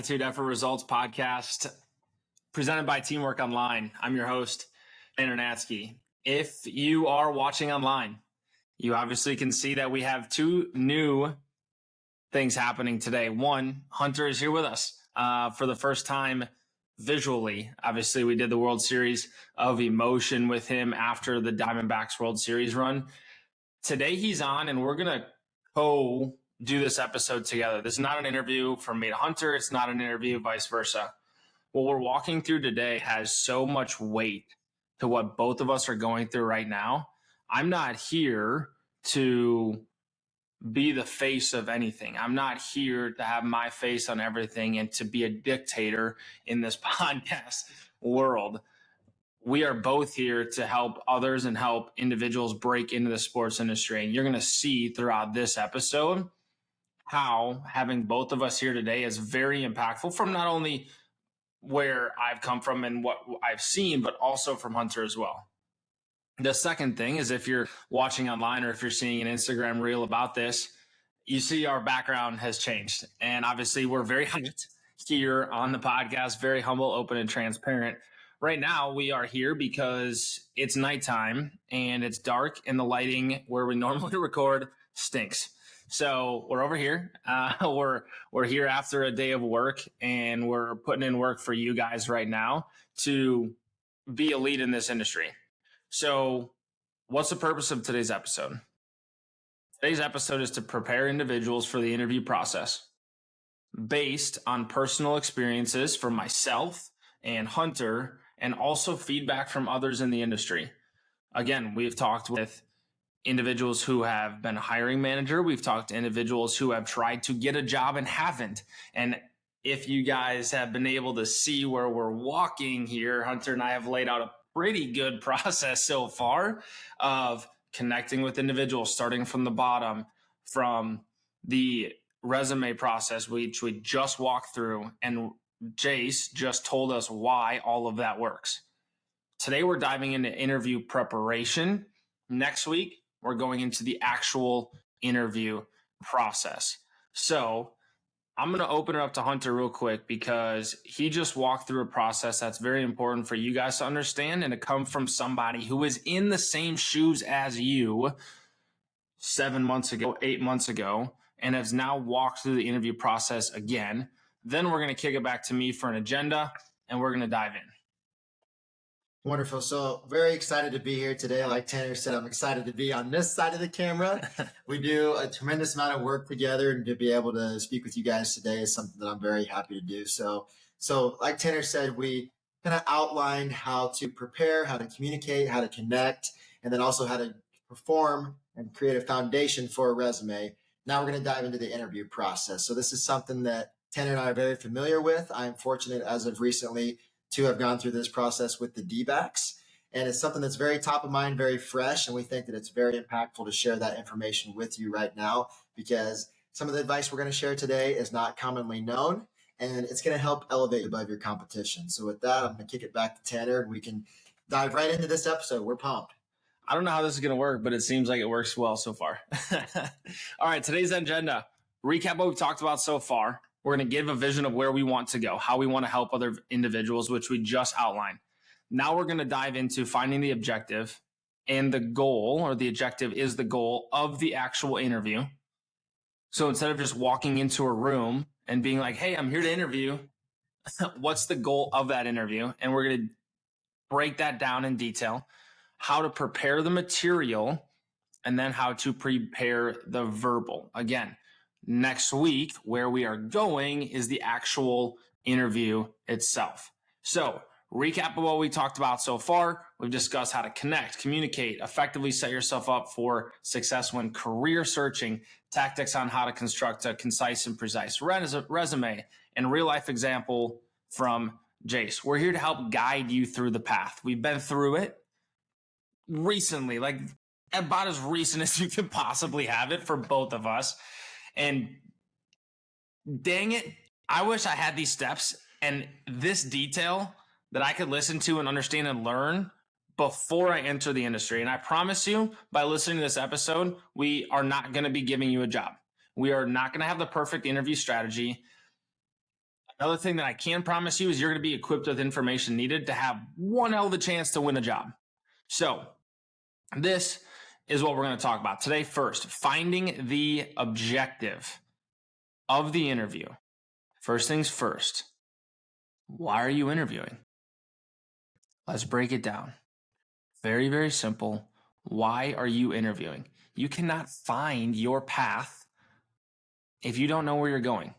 Attitude, Effort, Results podcast presented by Teamwork Online. I'm your host, Tanner Natsky. If you are watching online, you obviously can see that we have two new things happening today. One, Hunter is here with us for the first time visually. Obviously, we did the World Series of Emotion with him after the Diamondbacks World Series run. Today he's on, and we're going to do this episode together. This is not an interview from me to Hunter. It's not an interview, vice versa. What we're walking through today has so much weight to what both of us are going through right now. I'm not here to be the face of anything. I'm not here to have my face on everything and to be a dictator in this podcast world. We are both here to help others and help individuals break into the sports industry. And you're going to see throughout this episode how having both of us here today is very impactful from not only where I've come from and what I've seen, but also from Hunter as well. The second thing is, if you're watching online or if you're seeing an Instagram reel about this, you see our background has changed. And obviously we're very humble here on the podcast, very humble, open, and transparent. Right now we are here because it's nighttime and it's dark and the lighting where we normally record stinks. So we're over here. We're here after a day of work, and we're putting in work for you guys right now to be a lead in this industry. So what's the purpose of today's episode? Today's episode is to prepare individuals for the interview process based on personal experiences from myself and Hunter, and also feedback from others in the industry. Again, we've talked with individuals who have been a hiring manager. We've talked to individuals who have tried to get a job and haven't. And if you guys have been able to see where we're walking here, Hunter and I have laid out a pretty good process so far of connecting with individuals, starting from the bottom, from the resume process, which we just walked through, and Jace just told us why all of that works. Today, we're diving into interview preparation. Next week, we're going into the actual interview process. So I'm going to open it up to Hunter real quick because he just walked through a process that's very important for you guys to understand and to come from somebody who is in the same shoes as you 7 months ago, 8 months ago, and has now walked through the interview process again. Then we're going to kick it back to me for an agenda, and we're going to dive in. Wonderful. So very excited to be here today. Like Tanner said, I'm excited to be on this side of the camera. We do a tremendous amount of work together, and to be able to speak with you guys today is something that I'm very happy to do. So like Tanner said, we kind of outlined how to prepare, how to communicate, how to connect, and then also how to perform and create a foundation for a resume. Now we're going to dive into the interview process. So this is something that Tanner and I are very familiar with. I'm fortunate as of recently to have gone through this process with the D-backs. And it's something that's very top of mind, very fresh. And we think that it's very impactful to share that information with you right now, because some of the advice we're going to share today is not commonly known, and it's going to help elevate you above your competition. So with that, I'm going to kick it back to Tanner, and we can dive right into this episode. We're pumped. I don't know how this is going to work, but it seems like it works well so far. All right, today's agenda. Recap what we've talked about so far. We're going to give a vision of where we want to go, how we want to help other individuals, which we just outlined. Now we're going to dive into finding the objective and the goal, or the objective is the goal of the actual interview. So instead of just walking into a room and being like, hey, I'm here to interview, what's the goal of that interview? And we're going to break that down in detail, how to prepare the material, and then how to prepare the verbal. Again, next week, where we are going is the actual interview itself. So, recap of what we talked about so far. We've discussed how to connect, communicate, effectively set yourself up for success when career searching, tactics on how to construct a concise and precise resume, and real life example from Jace. We're here to help guide you through the path. We've been through it recently, like about as recent as you could possibly have it for both of us. And dang it, I wish I had these steps and this detail that I could listen to and understand and learn before I enter the industry. And I promise you, by listening to this episode, we are not going to be giving you a job. We are not going to have the perfect interview strategy. Another thing that I can promise you is you're going to be equipped with information needed to have one hell of a chance to win a job. So this is what we're going to talk about today. First, finding the objective of the interview. First things first, why are you interviewing? Let's break it down. Very, very simple. Why are you interviewing? You cannot find your path if you don't know where you're going.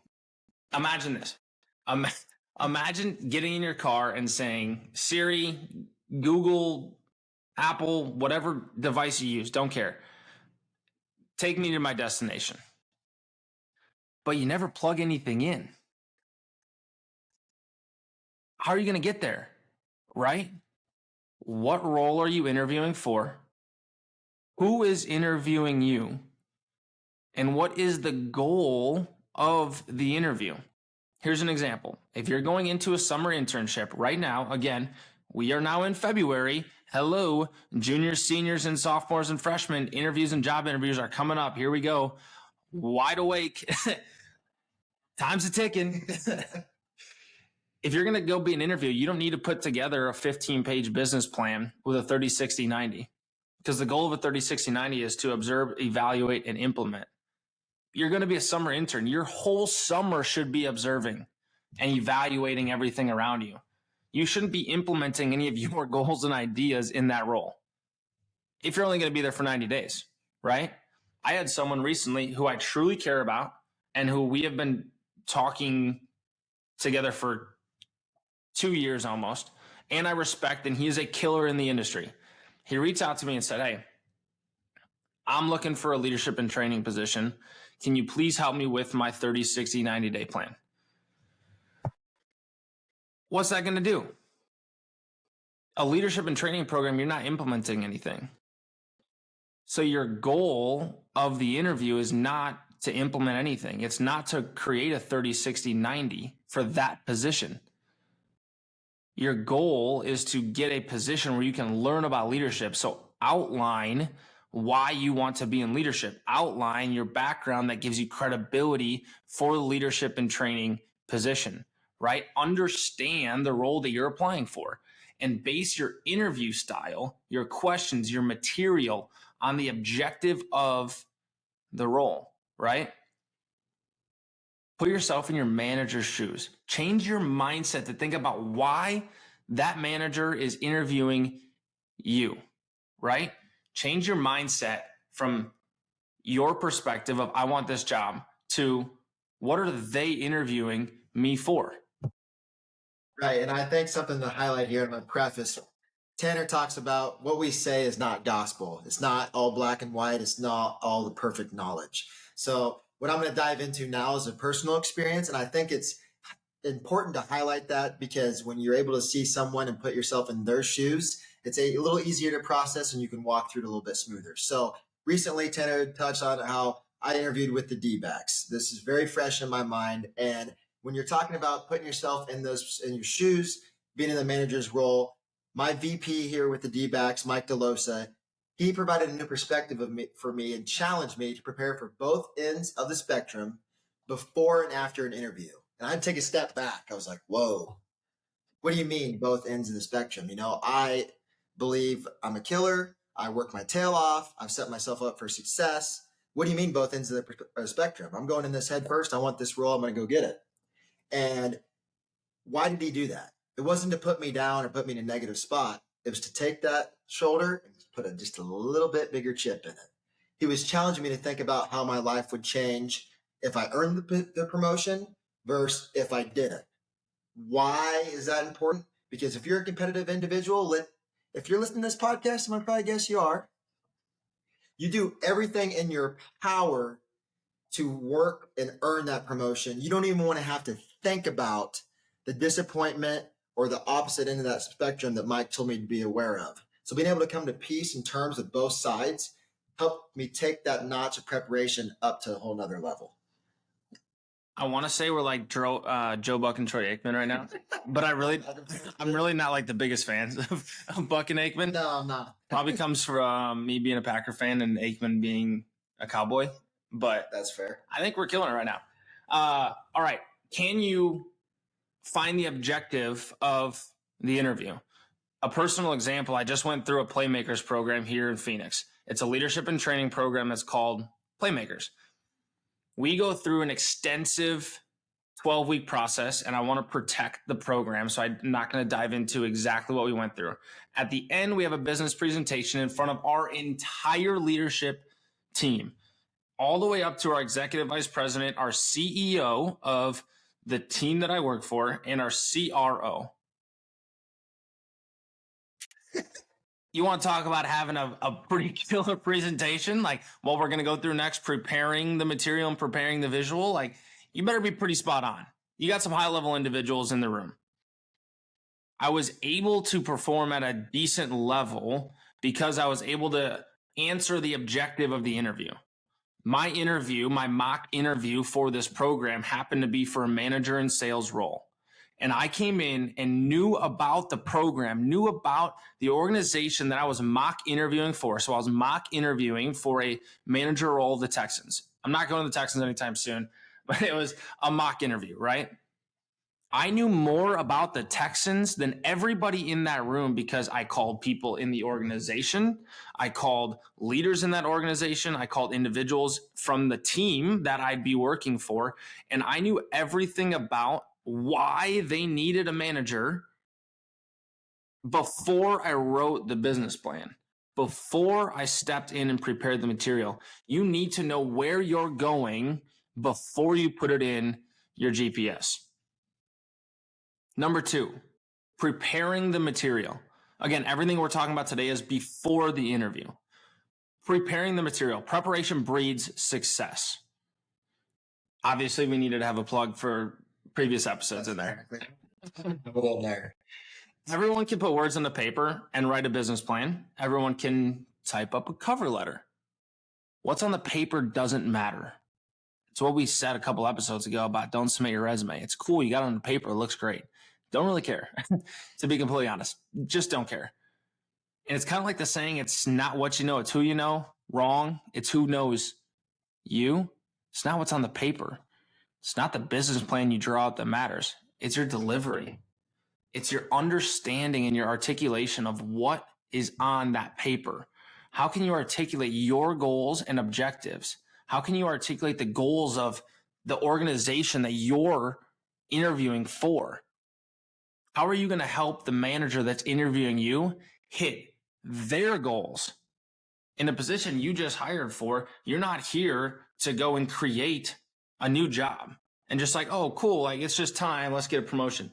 Imagine this. Imagine getting in your car and saying, Siri, Google, Apple, whatever device you use, don't care, take me to my destination. But you never plug anything in. How are you going to get there? Right? What role are you interviewing for? Who is interviewing you? And what is the goal of the interview? Here's an example. If you're going into a summer internship right now, again, we are now in February. Hello, juniors, seniors, and sophomores and freshmen. Interviews and job interviews are coming up. Here we go. Wide awake. Time's a ticking. If you're going to go be an interview, you don't need to put together a 15-page business plan with a 30, 60, 90. Because the goal of a 30, 60, 90 is to observe, evaluate, and implement. You're going to be a summer intern. Your whole summer should be observing and evaluating everything around you. You shouldn't be implementing any of your goals and ideas in that role if you're only going to be there for 90 days, right? I had someone recently who I truly care about and who we have been talking together for 2 years almost, and I respect, and he is a killer in the industry. He reached out to me and said, hey, I'm looking for a leadership and training position. Can you please help me with my 30, 60, 90-day plan? What's that going to do? A leadership and training program, you're not implementing anything. So your goal of the interview is not to implement anything. It's not to create a 30, 60, 90 for that position. Your goal is to get a position where you can learn about leadership. So outline why you want to be in leadership. Outline your background that gives you credibility for the leadership and training position, right? Understand the role that you're applying for and base your interview style, your questions, your material on the objective of the role, right? Put yourself in your manager's shoes. Change your mindset to think about why that manager is interviewing you, right? Change your mindset from your perspective of I want this job to what are they interviewing me for? Right. And I think something to highlight here in my preface, Tanner talks about what we say is not gospel. It's not all black and white. It's not all the perfect knowledge. So what I'm going to dive into now is a personal experience. And I think it's important to highlight that because when you're able to see someone and put yourself in their shoes, it's a little easier to process and you can walk through it a little bit smoother. So recently, Tanner touched on how I interviewed with the D-backs. This is very fresh in my mind. And when you're talking about putting yourself in your shoes, being in the manager's role, my VP here with the D-backs, Mike DeLosa, he provided a new perspective for me and challenged me to prepare for both ends of the spectrum before and after an interview. And I'd take a step back. I was like, whoa, what do you mean both ends of the spectrum? I believe I'm a killer. I work my tail off. I've set myself up for success. What do you mean both ends of the spectrum? I'm going in this head first. I want this role. I'm going to go get it. And why did he do that? It wasn't to put me down or put me in a negative spot. It was to take that shoulder and put just a little bit bigger chip in it. He was challenging me to think about how my life would change if I earned the promotion versus if I didn't. Why is that important? Because if you're a competitive individual, if you're listening to this podcast, I'm going to probably guess you are, you do everything in your power to work and earn that promotion. You don't even want to have to think about the disappointment or the opposite end of that spectrum that Mike told me to be aware of. So being able to come to peace in terms of both sides helped me take that notch of preparation up to a whole nother level. I want to say we're like Joe Buck and Troy Aikman right now, but I'm really not like the biggest fans of Buck and Aikman. No, I'm not. Probably comes from me being a Packer fan and Aikman being a Cowboy, but that's fair. I think we're killing it right now. All right. Can you find the objective of the interview. A personal example, I just went through a Playmakers program here in Phoenix. It's a leadership and training program that's called Playmakers. We go through an extensive 12-week process, and I want to protect the program, so I'm not going to dive into exactly what we went through. At the end, we have a business presentation in front of our entire leadership team, all the way up to our executive vice president, our CEO of the team that I work for, and our CRO. You want to talk about having a pretty killer presentation, like what we're going to go through next, preparing the material and preparing the visual, like you better be pretty spot on. You got some high level individuals in the room. I was able to perform at a decent level because I was able to answer the objective of the interview. My mock interview for this program happened to be for a manager and sales role. And I came in and knew about the program, knew about the organization that I was mock interviewing for. So I was mock interviewing for a manager role of the Texans. I'm not going to the Texans anytime soon, but it was a mock interview, right? I knew more about the Texans than everybody in that room because I called people in the organization. I called leaders in that organization. I called individuals from the team that I'd be working for. And I knew everything about why they needed a manager before I wrote the business plan, before I stepped in and prepared the material. You need to know where you're going before you put it in your GPS. Number 2, preparing the material. Again, everything we're talking about today is before the interview. Preparing the material. Preparation breeds success. Obviously, we needed to have a plug for previous episodes in there. Everyone can put words on the paper and write a business plan. Everyone can type up a cover letter. What's on the paper doesn't matter. It's what we said a couple episodes ago about don't submit your resume. It's cool. You got it on the paper. It looks great. Don't really care, to be completely honest. Just don't care. And it's kind of like the saying, it's not what you know, it's who you know. Wrong. It's who knows you. It's not what's on the paper. It's not the business plan you draw out that matters. It's your delivery. It's your understanding and your articulation of what is on that paper. How can you articulate your goals and objectives? How can you articulate the goals of the organization that you're interviewing for? How are you going to help the manager that's interviewing you hit their goals? In the position you just hired for, you're not here to go and create a new job and just like, oh, cool, like it's just time, let's get a promotion.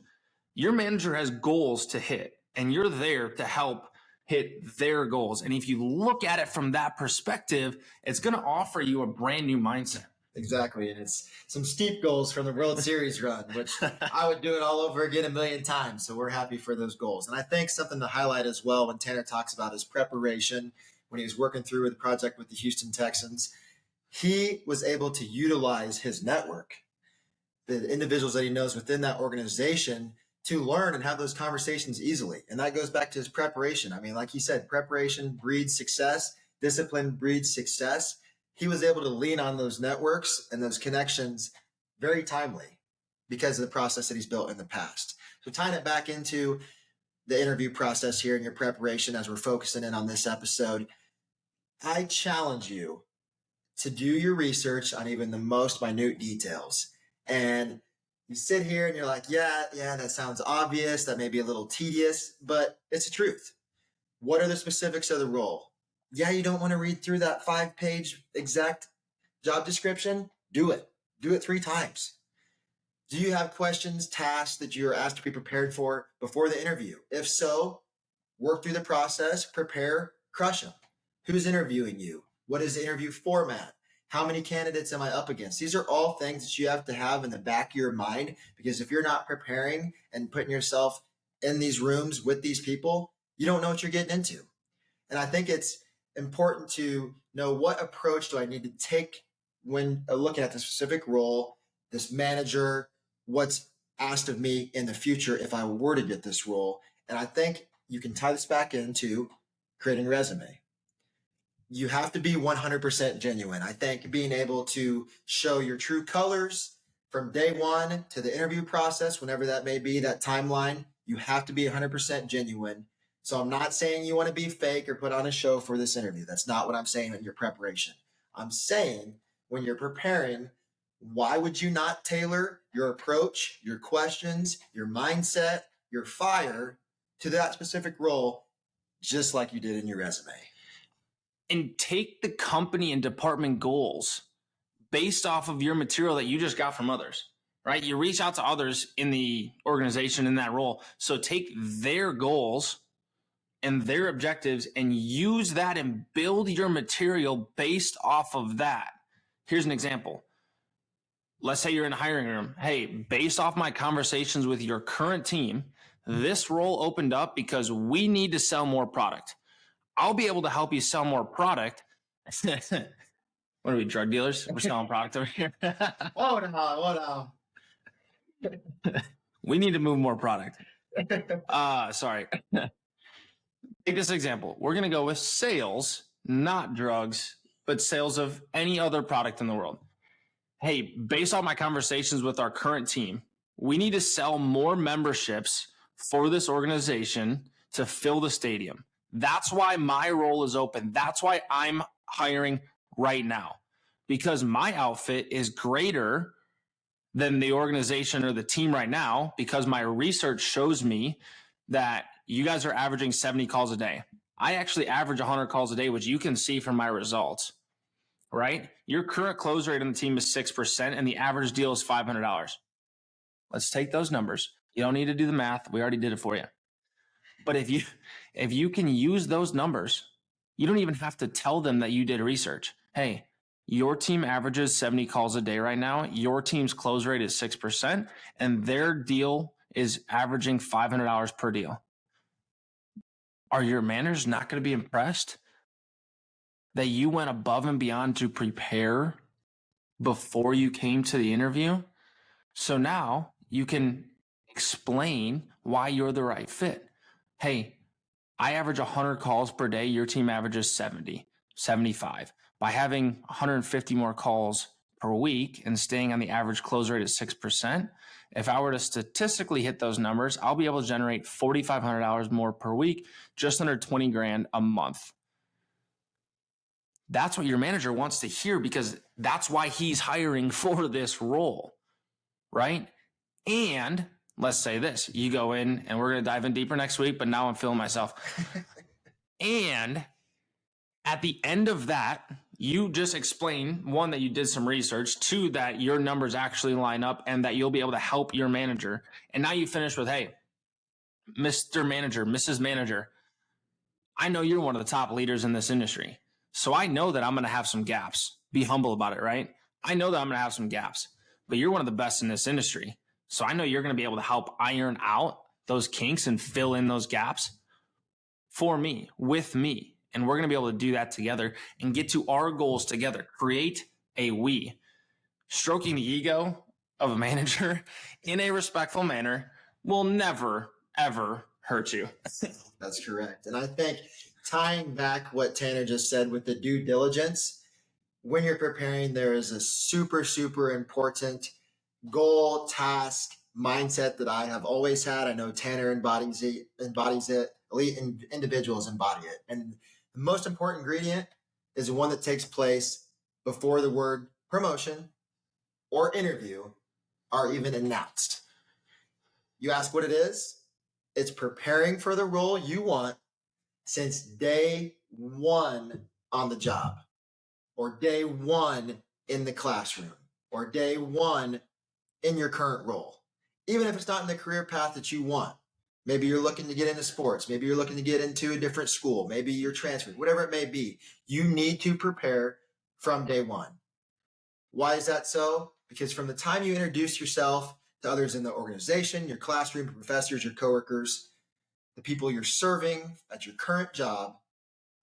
Your manager has goals to hit, and you're there to help hit their goals. And if you look at it from that perspective, it's going to offer you a brand new mindset. Exactly. And it's some steep goals from the World Series run, which I would do it all over again a million times. So we're happy for those goals. And I think something to highlight as well when Tanner talks about his preparation, when he was working through the project with the Houston Texans, he was able to utilize his network, the individuals that he knows within that organization, to learn and have those conversations easily. And that goes back to his preparation. I mean, like he said, preparation breeds success, discipline breeds success. He was able to lean on those networks and those connections very timely because of the process that he's built in the past. So tying it back into the interview process here and your preparation as we're focusing in on this episode, I challenge you to do your research on even the most minute details. And you sit here and you're like, yeah, that sounds obvious. That may be a little tedious, but it's the truth. What are the specifics of the role? Yeah, you don't want to read through that 5-page exact job description. Do it. Do it 3 times. Do you have questions, tasks that you're asked to be prepared for before the interview? If so, work through the process, prepare, crush them. Who's interviewing you? What is the interview format? How many candidates am I up against? These are all things that you have to have in the back of your mind, because if you're not preparing and putting yourself in these rooms with these people, you don't know what you're getting into. And I think it's important to know what approach do I need to take when looking at the specific role, this manager, what's asked of me in the future if I were to get this role. And I think you can tie this back into creating a resume. You have to be 100% genuine. I think being able to show your true colors, from day one to the interview process, whenever that may be, that timeline, you have to be 100% genuine. So I'm not saying you want to be fake or put on a show for this interview. That's not what I'm saying in your preparation. I'm saying when you're preparing, why would you not tailor your approach, your questions, your mindset, your fire to that specific role, just like you did in your resume? And take the company and department goals based off of your material that you just got from others, right? You reach out to others in the organization in that role. So take their goals and their objectives and use that and build your material based off of that. Here's an example. Let's say you're in a hiring room. Hey, based off my conversations with your current team, this role opened up because we need to sell more product. I'll be able to help you sell more product. What are we, drug dealers? We're selling product over here. Oh, no. We need to move more product. Sorry. Take this example. We're going to go with sales, not drugs, but sales of any other product in the world. Hey, based on my conversations with our current team, we need to sell more memberships for this organization to fill the stadium. That's why my role is open. That's why I'm hiring right now, because my outfit is greater than the organization or the team right now, because my research shows me that you guys are averaging 70 calls a day. I actually average 100 calls a day, which you can see from my results, right? Your current close rate on the team is 6%, and the average deal is $500. Let's take those numbers. You don't need to do the math. We already did it for you. But if you can use those numbers, you don't even have to tell them that you did research. Hey, your team averages 70 calls a day right now. Your team's close rate is 6%, and their deal is averaging $500 per deal. Are your managers not going to be impressed that you went above and beyond to prepare before you came to the interview? So now you can explain why you're the right fit. Hey, I average 100 calls per day. Your team averages 70, 75. By having 150 more calls per week and staying on the average close rate at 6%, if I were to statistically hit those numbers, I'll be able to generate $4,500 more per week, just under 20 grand a month. That's what your manager wants to hear, because that's why he's hiring for this role, right? And let's say this, you go in, and we're going to dive in deeper next week, but now I'm feeling myself. And at the end of that, you just explain, one, that you did some research, two, that your numbers actually line up and that you'll be able to help your manager. And now you finish with, hey, Mr. Manager, Mrs. Manager, I know you're one of the top leaders in this industry. So I know that I'm going to have some gaps. Be humble about it, right? I know that I'm going to have some gaps, but you're one of the best in this industry. So I know you're going to be able to help iron out those kinks and fill in those gaps for me, with me. And we're going to be able to do that together and get to our goals together. Create a we. Stroking the ego of a manager in a respectful manner will never, ever hurt you. That's correct. And I think tying back what Tanner just said with the due diligence, when you're preparing, there is a super, super important goal, task, mindset that I have always had. I know Tanner embodies it. Elite individuals embody it. And the most important ingredient is the one that takes place before the word promotion or interview are even announced. You ask what it is? It's preparing for the role you want since day one on the job, or day one in the classroom, or day one in your current role. Even if it's not in the career path that you want. Maybe you're looking to get into sports. Maybe you're looking to get into a different school. Maybe you're transferred, whatever it may be. You need to prepare from day one. Why is that so? Because from the time you introduce yourself to others in the organization, your classroom, professors, your coworkers, the people you're serving at your current job,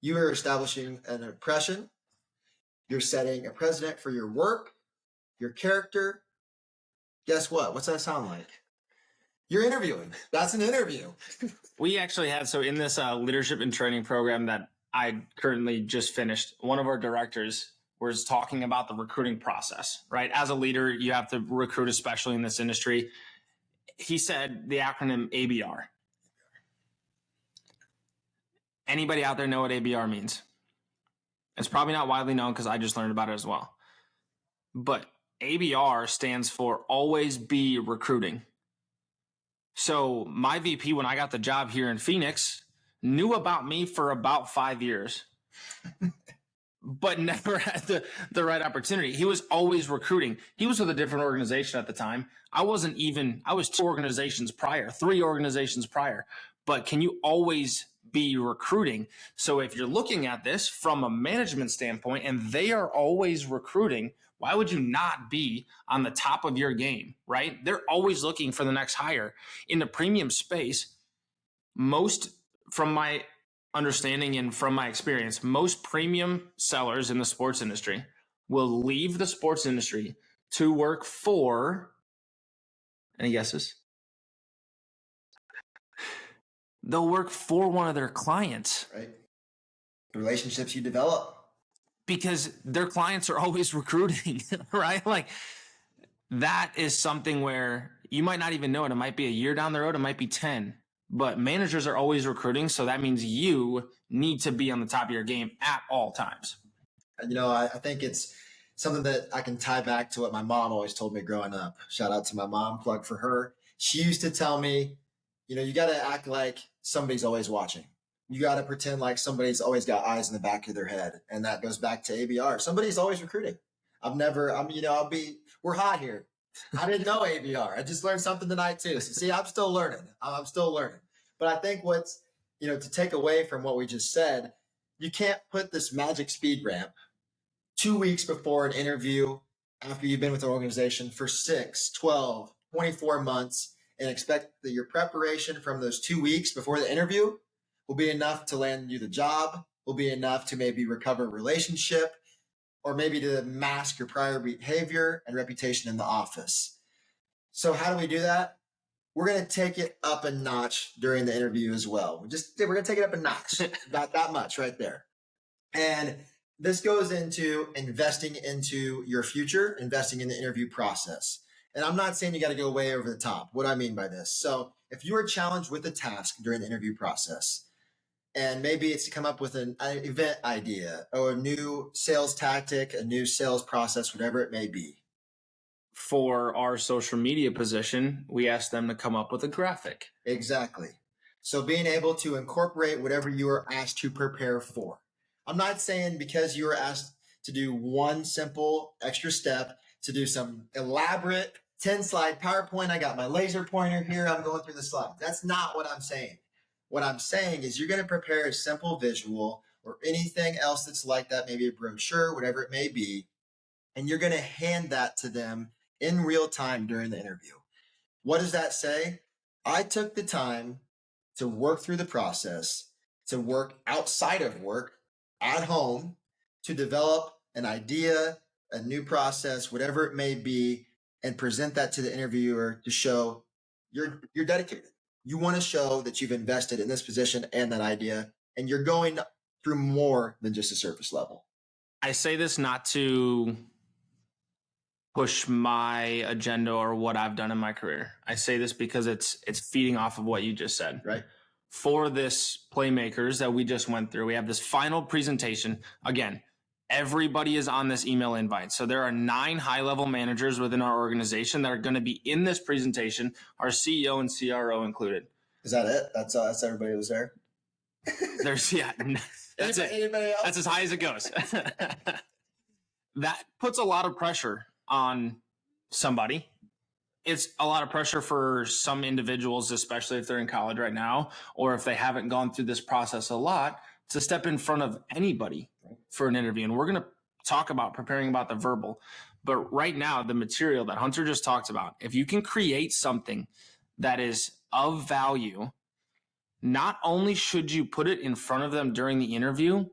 you are establishing an impression. You're setting a precedent for your work, your character. Guess what? What's that sound like? You're interviewing. That's an interview. We actually had, so in this leadership and training program that I currently just finished, one of our directors was talking about the recruiting process, right? As a leader, you have to recruit, especially in this industry. He said the acronym ABR. Anybody out there know what ABR means? It's probably not widely known because I just learned about it as well. But ABR stands for always be recruiting. So my VP, when I got the job here in Phoenix, knew about me for about 5 years, but never had the right opportunity. He was always recruiting. He was with a different organization at the time. I was 2 organizations prior, 3 organizations prior. But can you always be recruiting? So if you're looking at this from a management standpoint and they are always recruiting, why would you not be on the top of your game, right? They're always looking for the next hire. In the premium space, from my understanding and from my experience, most premium sellers in the sports industry will leave the sports industry to work for, any guesses? They'll work for one of their clients. Right. The relationships you develop. Because their clients are always recruiting, right? Like that is something where you might not even know it. It might be a year down the road. It might be 10, but managers are always recruiting. So that means you need to be on the top of your game at all times. And, I think it's something that I can tie back to what my mom always told me growing up. Shout out to my mom, plug for her. She used to tell me, you got to act like somebody's always watching. You got to pretend like somebody's always got eyes in the back of their head. And that goes back to ABR. Somebody's always recruiting. We're hot here. I didn't know ABR. I just learned something tonight too. So see, I'm still learning. But I think what's, to take away from what we just said, you can't put this magic speed ramp 2 weeks before an interview after you've been with an organization for 6, 12, 24 months and expect that your preparation from those 2 weeks before the interview will be enough to land you the job, will be enough to maybe recover a relationship, or maybe to mask your prior behavior and reputation in the office. So how do we do that? We're going to take it up a notch during the interview as well. We're going to take it up a notch, about that much right there. And this goes into investing into your future, investing in the interview process. And I'm not saying you got to go way over the top. What do I mean by this? So if you are challenged with a task during the interview process, and maybe it's to come up with an event idea or a new sales tactic, a new sales process, whatever it may be. For our social media position, we asked them to come up with a graphic. Exactly. So being able to incorporate whatever you are asked to prepare for. I'm not saying because you were asked to do one simple extra step to do some elaborate 10-slide PowerPoint. I got my laser pointer here. I'm going through the slides. That's not what I'm saying. What I'm saying is you're going to prepare a simple visual or anything else that's like that, maybe a brochure, whatever it may be, and you're going to hand that to them in real time during the interview. What does that say? I took the time to work through the process, to work outside of work, at home, to develop an idea, a new process, whatever it may be, and present that to the interviewer to show you're dedicated. You want to show that you've invested in this position and that idea, and you're going through more than just a surface level. I say this not to push my agenda or what I've done in my career. I say this because it's feeding off of what you just said. Right. For this Playmakers that we just went through, we have this final presentation. Again, everybody is on this email invite. So there are 9 high-level managers within our organization that are going to be in this presentation, our CEO and CRO included. Is that it? That's everybody was there? That's it. Anybody else? That's as high as it goes. That puts a lot of pressure on somebody. It's a lot of pressure for some individuals, especially if they're in college right now, or if they haven't gone through this process a lot, to step in front of anybody for an interview. And we're going to talk about preparing about the verbal. But right now, the material that Hunter just talked about, if you can create something that is of value, not only should you put it in front of them during the interview,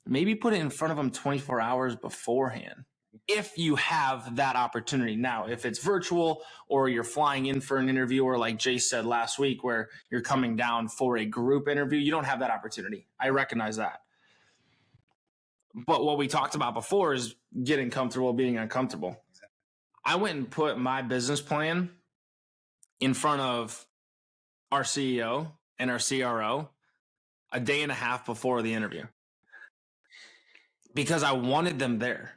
maybe put it in front of them 24 hours beforehand, if you have that opportunity. Now, if it's virtual or you're flying in for an interview, or like Jay said last week, where you're coming down for a group interview, you don't have that opportunity. I recognize that. But what we talked about before is getting comfortable being uncomfortable. I went and put my business plan in front of our CEO and our CRO a day and a half before the interview because I wanted them there.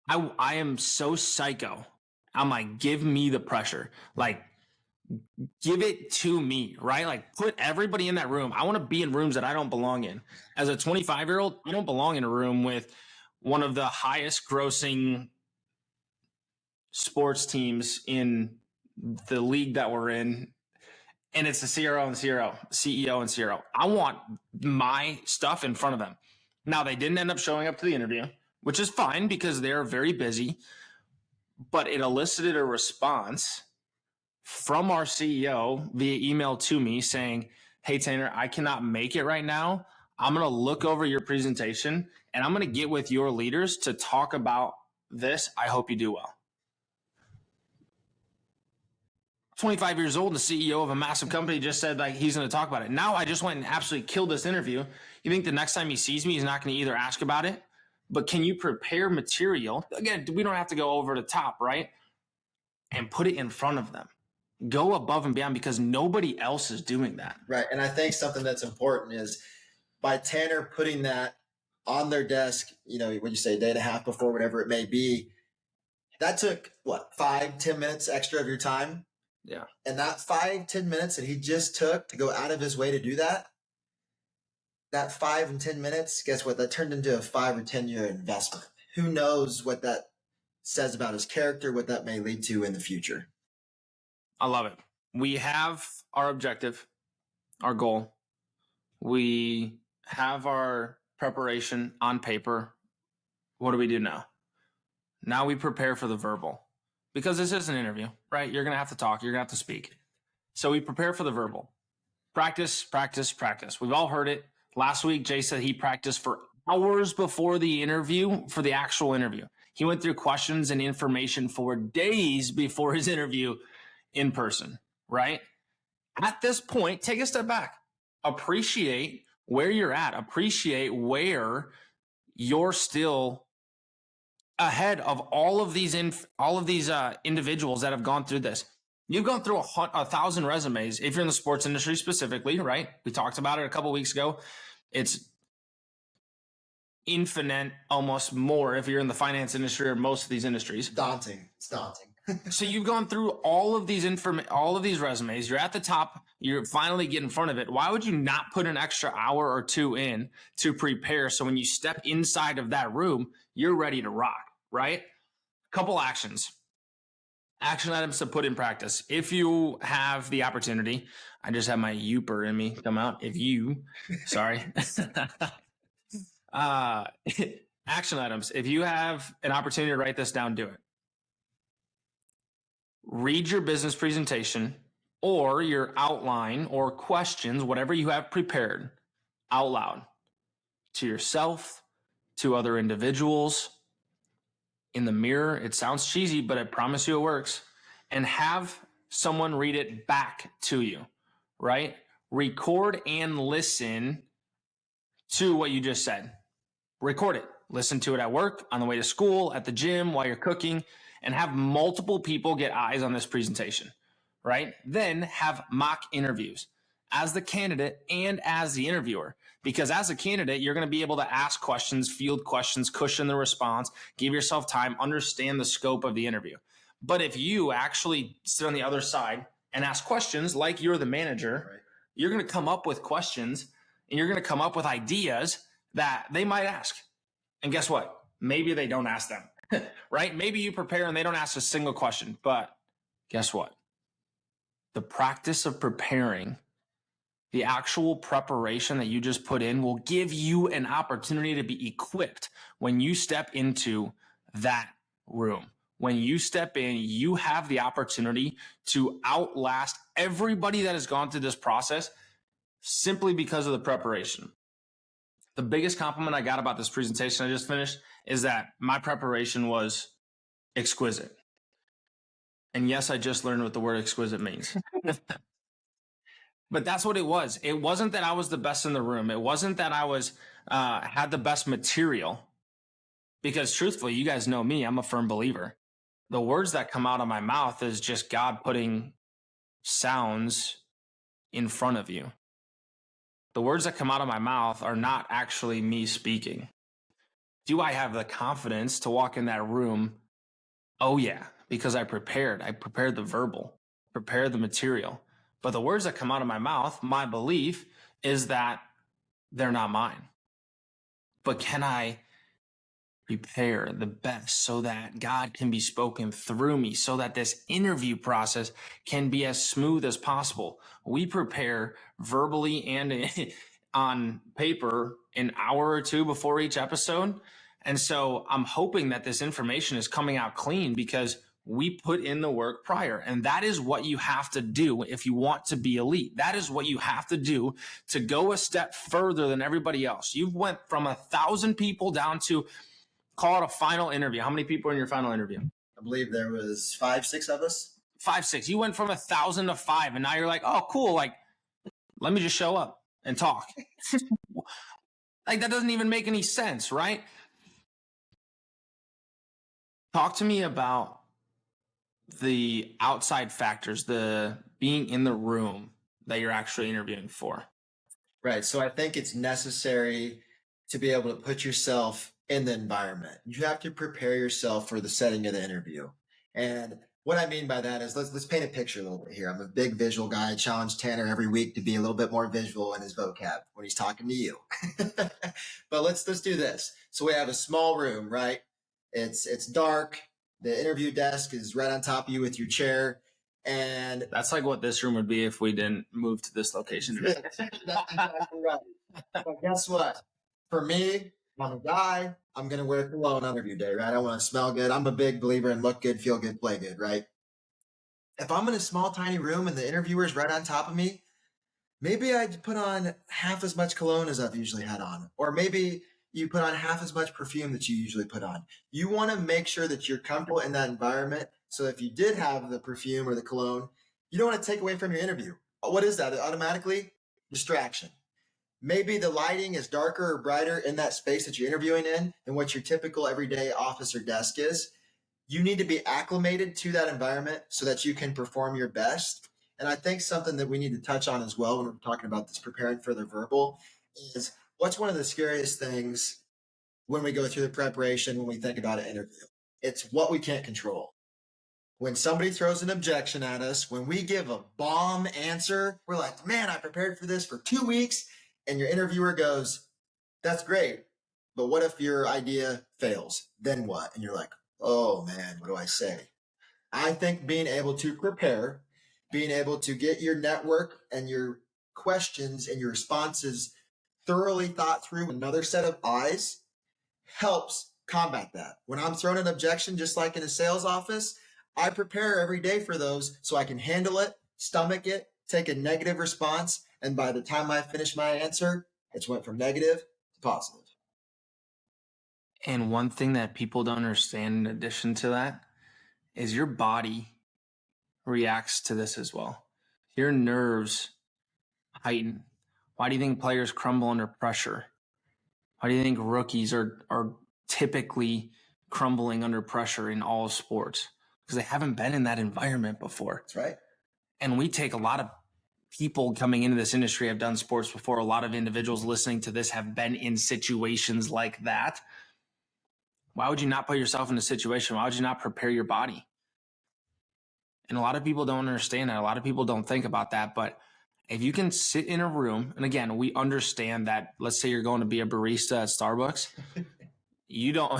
I am so psycho. I'm like, give me the pressure. Like, give it to me, right? Like, put everybody in that room. I want to be in rooms that I don't belong in. As a 25-year-old, I don't belong in a room with one of the highest grossing sports teams in the league that we're in. And it's the CEO and CRO. I want my stuff in front of them. Now, they didn't end up showing up to the interview, which is fine because they're very busy, but it elicited a response from our CEO via email to me saying, hey, Tanner, I cannot make it right now. I'm going to look over your presentation and I'm going to get with your leaders to talk about this. I hope you do well. 25 years old, the CEO of a massive company just said like he's going to talk about it. Now I just went and absolutely killed this interview. You think the next time he sees me, he's not going to either ask about it, but can you prepare material? Again, we don't have to go over the top, right? And put it in front of them. Go above and beyond because nobody else is doing that. Right. And I think something that's important is by Tanner putting that on their desk, you know, when you say a day and a half before, whatever it may be, that took what, 5-10 minutes extra of your time? Yeah. And that 5-10 minutes that he just took to go out of his way to do that, that 5 and 10 minutes, guess what? That turned into a 5 or 10 year investment. Who knows what that says about his character, what that may lead to in the future. I love it. We have our objective, our goal. We have our preparation on paper. What do we do now? Now we prepare for the verbal because this is an interview, right? You're going to have to talk. You're going to have to speak. So we prepare for the verbal. Practice, practice, practice. We've all heard it. Last week, Jay said he practiced for hours before the interview, for the actual interview. He went through questions and information for days before his interview in person, right? At this point, take a step back. Appreciate where you're at. Appreciate where you're still ahead of all of these individuals that have gone through this. You've gone through 1,000 resumes. If you're in the sports industry specifically, right? We talked about it a couple of weeks ago. It's infinite, almost more if you're in the finance industry or most of these industries. Daunting. It's daunting. So you've gone through all of these resumes. You're at the top. You're finally getting in front of it. Why would you not put an extra hour or two in to prepare? So when you step inside of that room, you're ready to rock, right? Couple action items to put in practice. If you have the opportunity, I just have my youper in me come out. Sorry. Action items. If you have an opportunity to write this down, do it. Read your business presentation or your outline or questions, whatever you have prepared, out loud to yourself, to other individuals, in the mirror. It sounds cheesy, but I promise you it works. And have someone read it back to you, right? Record and listen to what you just said. Record it. Listen to it at work, on the way to school, at the gym, while you're cooking, and have multiple people get eyes on this presentation, right? Then have mock interviews as the candidate and as the interviewer. Because as a candidate, you're going to be able to ask questions, field questions, cushion the response, give yourself time, understand the scope of the interview. But if you actually sit on the other side and ask questions like you're the manager, right, you're going to come up with questions and you're going to come up with ideas that they might ask. And guess what? Maybe they don't ask them, right? Maybe you prepare and they don't ask a single question, but guess what? The practice of preparing, the actual preparation that you just put in will give you an opportunity to be equipped when you step into that room. When you step in, you have the opportunity to outlast everybody that has gone through this process simply because of the preparation. The biggest compliment I got about this presentation I just finished is that my preparation was exquisite. And yes, I just learned what the word exquisite means. But that's what it was. It wasn't that I was the best in the room. It wasn't that I was had the best material. Because truthfully, you guys know me, I'm a firm believer. The words that come out of my mouth is just God putting sounds in front of you. The words that come out of my mouth are not actually me speaking. Do I have the confidence to walk in that room? Oh, yeah, because I prepared. I prepared the verbal, prepared the material. But the words that come out of my mouth, my belief is that they're not mine. But can I prepare the best so that God can be spoken through me, so that this interview process can be as smooth as possible? We prepare verbally and on paper an hour or two before each episode. And so I'm hoping that this information is coming out clean because we put in the work prior. And that is what you have to do if you want to be elite. That is what you have to do to go a step further than everybody else. You went from 1,000 people down to, call it a final interview. How many people are in your final interview? I believe there was 5, 6 of us. 5, 6. You went from 1,000 to 5, and now you're like, oh, cool. Like, let me just show up and talk. Like, that doesn't even make any sense, right? Talk to me about the outside factors, the being in the room that you're actually interviewing for. Right. So I think it's necessary to be able to put yourself in the environment. You have to prepare yourself for the setting of the interview. And what I mean by that is let's paint a picture a little bit here. I'm a big visual guy. I challenge Tanner every week to be a little bit more visual in his vocab when he's talking to you. But let's do this. So we have a small room, right? It's dark. The interview desk is right on top of you with your chair. And that's like what this room would be if we didn't move to this location. That's exactly right. But guess what? For me, I'm a guy. I'm going to wear cologne on interview day, right? I want to smell good. I'm a big believer in look good, feel good, play good, right? If I'm in a small, tiny room and the interviewer's right on top of me, maybe I'd put on half as much cologne as I've usually had on. Or maybe you put on half as much perfume that you usually put on. You want to make sure that you're comfortable in that environment. So if you did have the perfume or the cologne, you don't want to take away from your interview. What is that? Automatically distraction. Maybe the lighting is darker or brighter in that space that you're interviewing in than what your typical everyday office or desk is. You need to be acclimated to that environment so that you can perform your best. And I think something that we need to touch on as well when we're talking about this preparing for the verbal is what's one of the scariest things when we go through the preparation, when we think about an interview? It's what we can't control. When somebody throws an objection at us, when we give a bomb answer, we're like, man, I prepared for this for 2 weeks. And your interviewer goes, that's great. But what if your idea fails? Then what? And you're like, oh man, what do I say? I think being able to prepare, being able to get your network and your questions and your responses thoroughly thought through with another set of eyes helps combat that. When I'm thrown an objection, just like in a sales office, I prepare every day for those so I can handle it, stomach it, take a negative response. And by the time I finish my answer, it's went from negative to positive. And one thing that people don't understand in addition to that is your body reacts to this as well. Your nerves heighten. Why do you think players crumble under pressure? Why do you think rookies are typically crumbling under pressure in all sports? Because they haven't been in that environment before. That's right. And we take a lot of people coming into this industry have done sports before. A lot of individuals listening to this have been in situations like that. Why would you not put yourself in a situation? Why would you not prepare your body? And a lot of people don't understand that. A lot of people don't think about that. But if you can sit in a room, and again, we understand that, let's say you're going to be a barista at Starbucks. You don't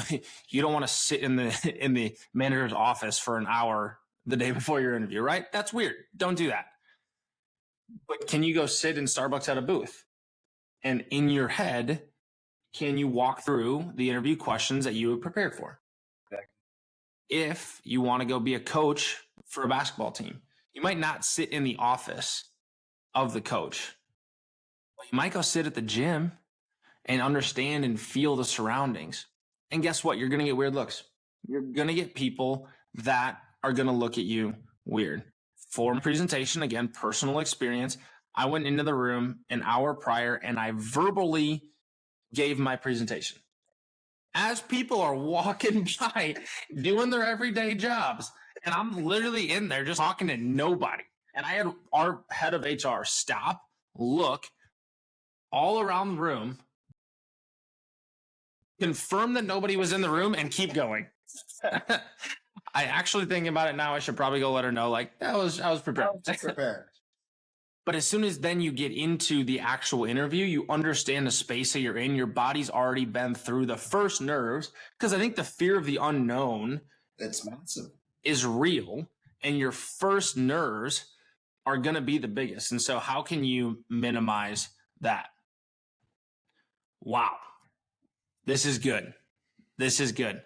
want to sit in the manager's office for an hour the day before your interview, right? That's weird. Don't do that. But can you go sit in Starbucks at a booth? And in your head, can you walk through the interview questions that you have prepared for? Exactly. If you want to go be a coach for a basketball team, you might not sit in the office of the coach. But you might go sit at the gym and understand and feel the surroundings. And guess what? You're going to get weird looks. You're going to get people that are going to look at you weird. For presentation, again, personal experience. I went into the room an hour prior and I verbally gave my presentation. as people are walking by doing their everyday jobs. And I'm literally in there just talking to nobody. And I had our head of HR stop, look all around the room, confirm that nobody was in the room, and keep going. I actually thinking about it now, I should probably go let her know, like, I was prepared. But as soon as then you get into the actual interview, you understand the space that you're in. Your body's already been through the first nerves, because I think the fear of the unknown, it's massive, is real, and your first nerves are going to be the biggest. And so how can you minimize that? Wow. This is good. This is good.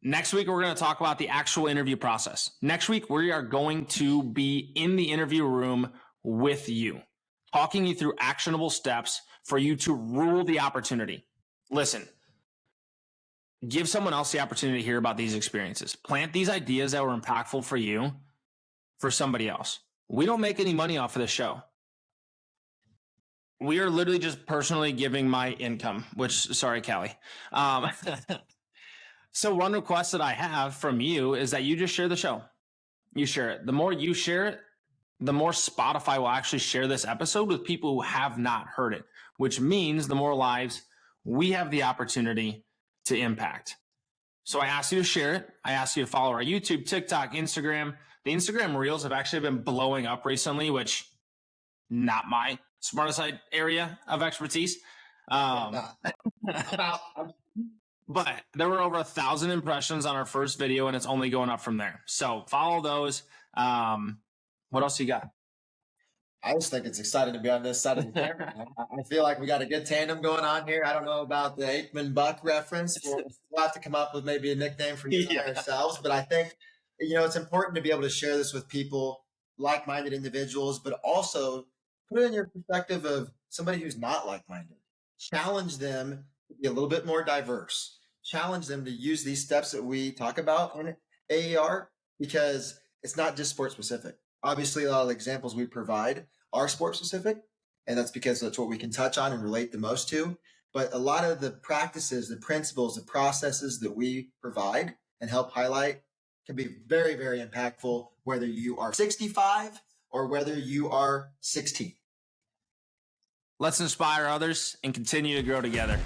Next week, we're going to talk about the actual interview process. Next week, we are going to be in the interview room with you, talking you through actionable steps for you to rule the opportunity. Listen, give someone else the opportunity to hear about these experiences. Plant these ideas that were impactful for you for somebody else. We don't make any money off of this show. We are literally just personally giving my income, which, sorry, Callie. So one request that I have from you is that you just share the show. You share it. The more you share it, the more Spotify will actually share this episode with people who have not heard it, which means the more lives we have the opportunity to impact. So I ask you to share it. I ask you to follow our YouTube, TikTok, Instagram. The Instagram Reels have actually been blowing up recently, which not my smartest area of expertise. But there were over 1,000 impressions on our first video, and it's only going up from there. So follow those. What else you got? I just think it's exciting to be on this side of the camera. I feel like we got a good tandem going on here. I don't know about the Aikman Buck reference. We'll have to come up with maybe a nickname for you ourselves. But I think, it's important to be able to share this with people, like-minded individuals, but also put it in your perspective of somebody who's not like-minded. Challenge them to be a little bit more diverse. Challenge them to use these steps that we talk about in AER, because it's not just sport specific. Obviously, a lot of the examples we provide are sport specific, and that's because that's what we can touch on and relate the most to. But a lot of the practices, the principles, the processes that we provide and help highlight can be very, very impactful, whether you are 65 or whether you are 16. Let's inspire others and continue to grow together.